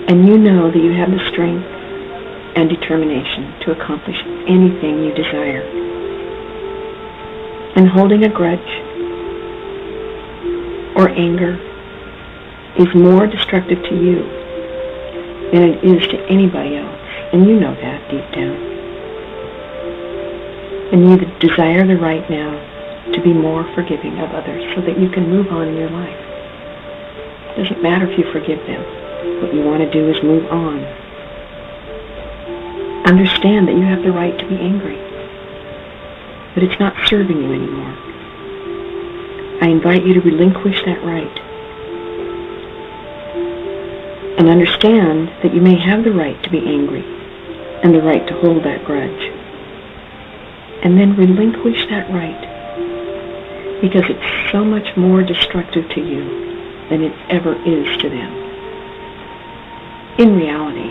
And you know that you have the strength and determination to accomplish anything you desire. And holding a grudge or anger is more destructive to you than it is to anybody else. And you know that deep down. And you desire the right now to be more forgiving of others so that you can move on in your life. It doesn't matter if you forgive them. What you want to do is move on. Understand that you have the right to be angry, but it's not serving you anymore. I invite you to relinquish that right. And understand that you may have the right to be angry and the right to hold that grudge. And then relinquish that right, because it's so much more destructive to you than it ever is to them. In reality,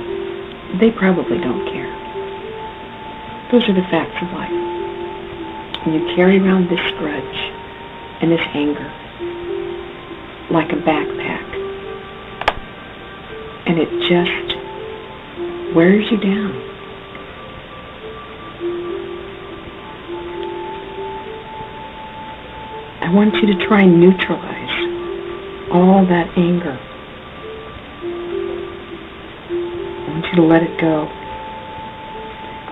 they probably don't care. Those are the facts of life. And you carry around this grudge and this anger like a backpack, and it just wears you down. I want you to try and neutralize all that anger. I want you to let it go.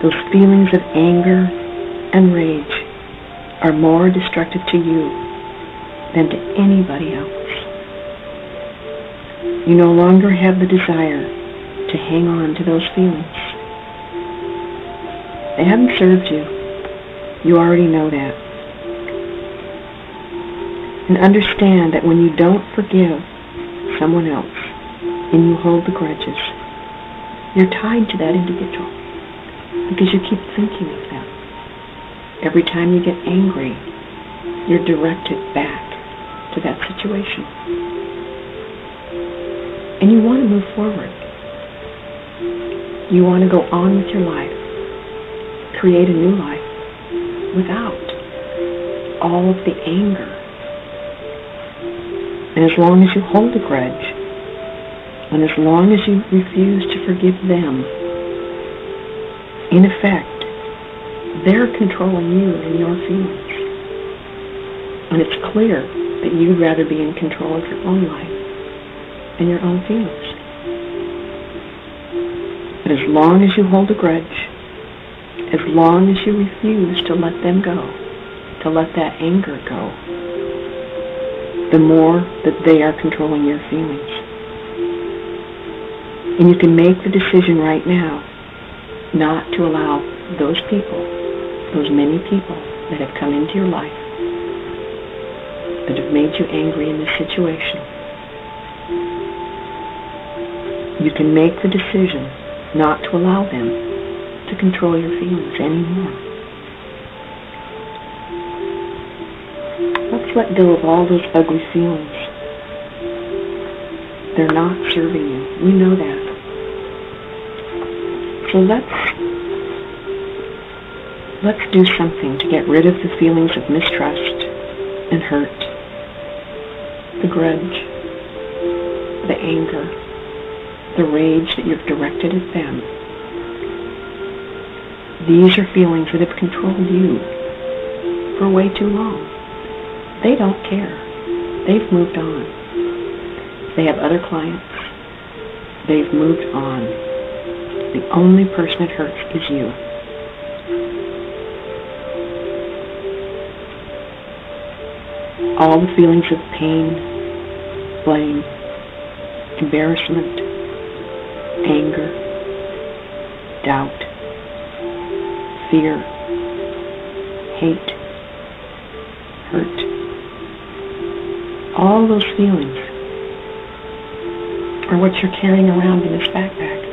Those feelings of anger and rage are more destructive to you than to anybody else. You no longer have the desire to hang on to those feelings. They haven't served you. You already know that. And understand that when you don't forgive someone else and you hold the grudges, you're tied to that individual because you keep thinking of them. Every time you get angry, you're directed back to that situation. And you want to move forward. You want to go on with your life, create a new life without all of the anger. And as long as you hold a grudge, and as long as you refuse to forgive them, in effect, they're controlling you and your feelings. And it's clear that you'd rather be in control of your own life and your own feelings. But as long as you hold a grudge, as long as you refuse to let them go, to let that anger go, the more that they are controlling your feelings. And you can make the decision right now not to allow those people, those many people that have come into your life, that have made you angry in this situation. You can make the decision not to allow them to control your feelings anymore. Let's let go of all those ugly feelings. They're not serving you. You know that. So let's do something to get rid of the feelings of mistrust and hurt, the grudge, the anger, the rage that you've directed at them. These are feelings that have controlled you for way too long. They don't care. They've moved on. They have other clients. They've moved on. The only person it hurts is you. All the feelings of pain, blame, embarrassment, anger, doubt, fear, hate, hurt, all those feelings are what you're carrying around in this backpack.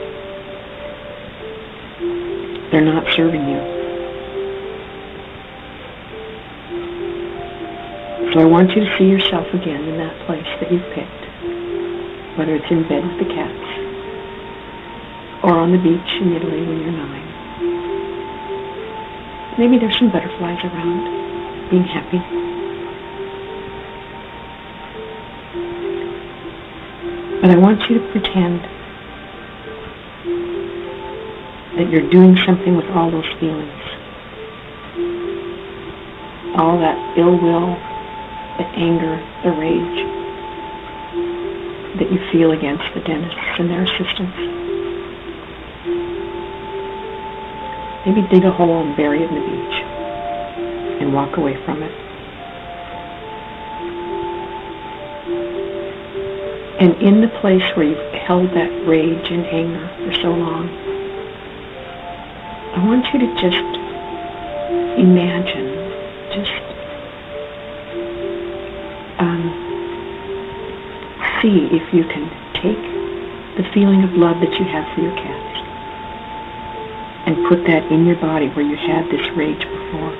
They're not serving you. So I want you to see yourself again in that place that you've picked, whether it's in bed with the cats or on the beach in Italy when you're 9. Maybe there's some butterflies around, being happy. But I want you to pretend that you're doing something with all those feelings. All that ill will, the anger, the rage that you feel against the dentists and their assistants. Maybe dig a hole and bury it in the beach and walk away from it. And in the place where you've held that rage and anger for so long, I want you to just imagine, see if you can take the feeling of love that you have for your cats and put that in your body where you had this rage before.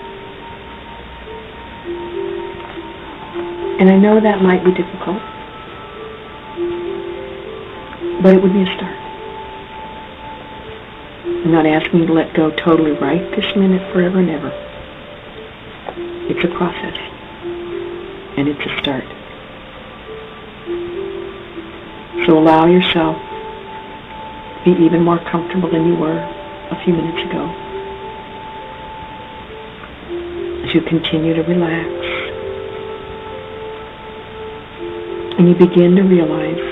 And I know that might be difficult, but it would be a start. I'm not asking you to let go totally right this minute, forever and ever. It's a process, and it's a start. So allow yourself to be even more comfortable than you were a few minutes ago. As you continue to relax, and you begin to realize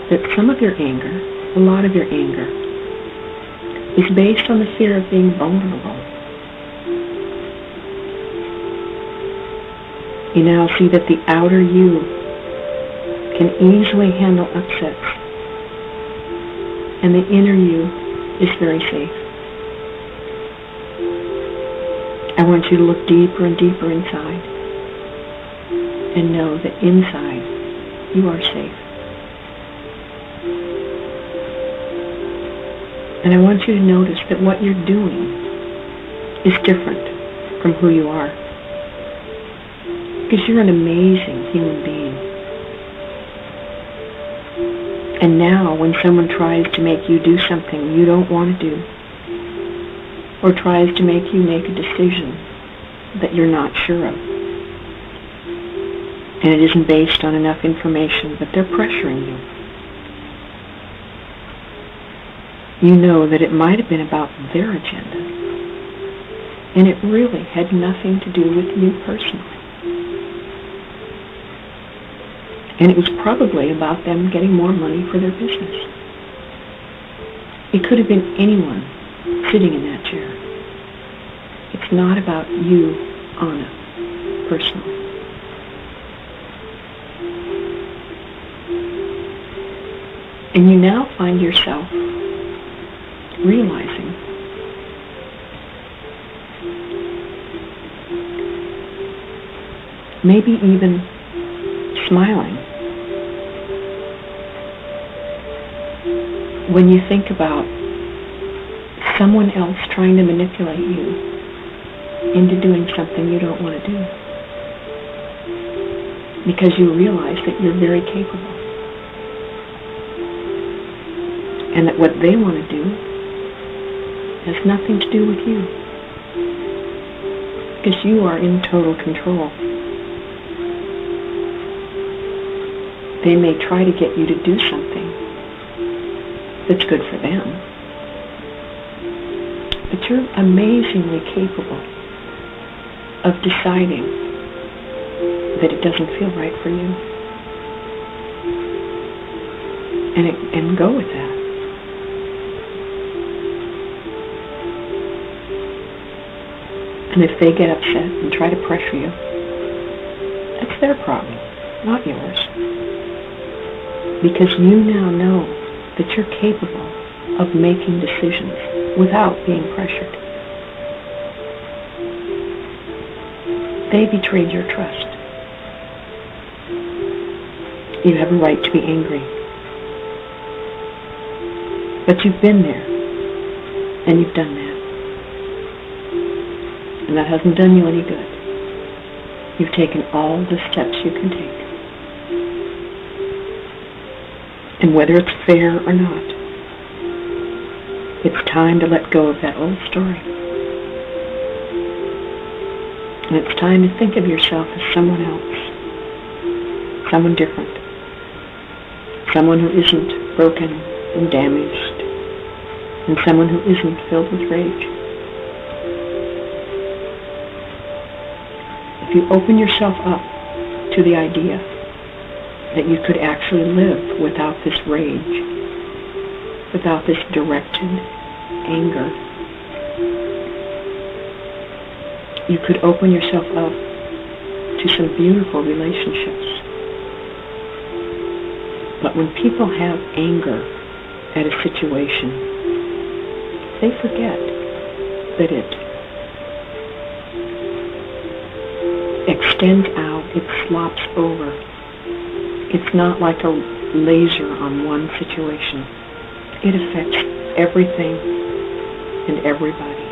that some of your anger, a lot of your anger, is based on the fear of being vulnerable. You now see that the outer you can easily handle upsets, and the inner you is very safe. I want you to look deeper and deeper inside and know that inside you are safe. And I want you to notice that what you're doing is different from who you are, because you're an amazing human being. And now when someone tries to make you do something you don't want to do, or tries to make you make a decision that you're not sure of, and it isn't based on enough information, but they're pressuring you, you know that it might have been about their agenda, and it really had nothing to do with you personally. And it was probably about them getting more money for their business. It could have been anyone sitting in that chair. It's not about you, Anna, personally. And you now find yourself realizing maybe even smiling when you think about someone else trying to manipulate you into doing something you don't want to do, because you realize that you're very capable, and that what they want to do has nothing to do with you, because you are in total control. They may try to get you to do something that's good for them, but you're amazingly capable of deciding that it doesn't feel right for you, and go with that. And if they get upset and try to pressure you, that's their problem, not yours. Because you now know that you're capable of making decisions without being pressured. They betrayed your trust. You have a right to be angry. But you've been there, and you've done that. And that hasn't done you any good. You've taken all the steps you can take. And whether it's fair or not, it's time to let go of that old story. And it's time to think of yourself as someone else, someone different, someone who isn't broken and damaged and someone who isn't filled with rage. If you open yourself up to the idea that you could actually live without this rage, without this directed anger, you could open yourself up to some beautiful relationships. But when people have anger at a situation, they forget that it extends out, it slops over. It's not like a laser on one situation. It affects everything and everybody.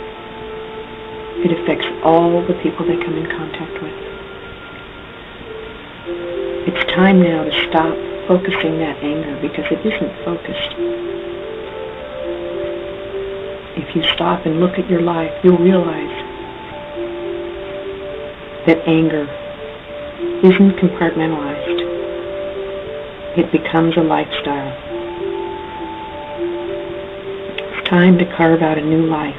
It affects all the people they come in contact with. It's time now to stop focusing that anger, because it isn't focused. If you stop and look at your life, you'll realize that anger isn't compartmentalized. It becomes a lifestyle. It's time to carve out a new life.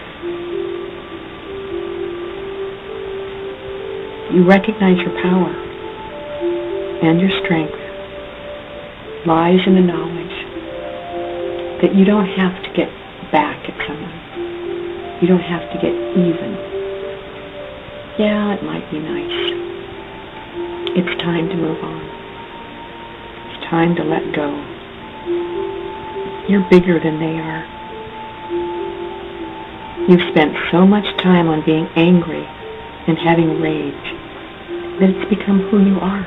You recognize your power and your strength lies in the knowledge that you don't have to get back at someone. You don't have to get even. Yeah, it might be nice. It's time to move on. It's time to let go. You're bigger than they are. You've spent so much time on being angry and having rage that it's become who you are.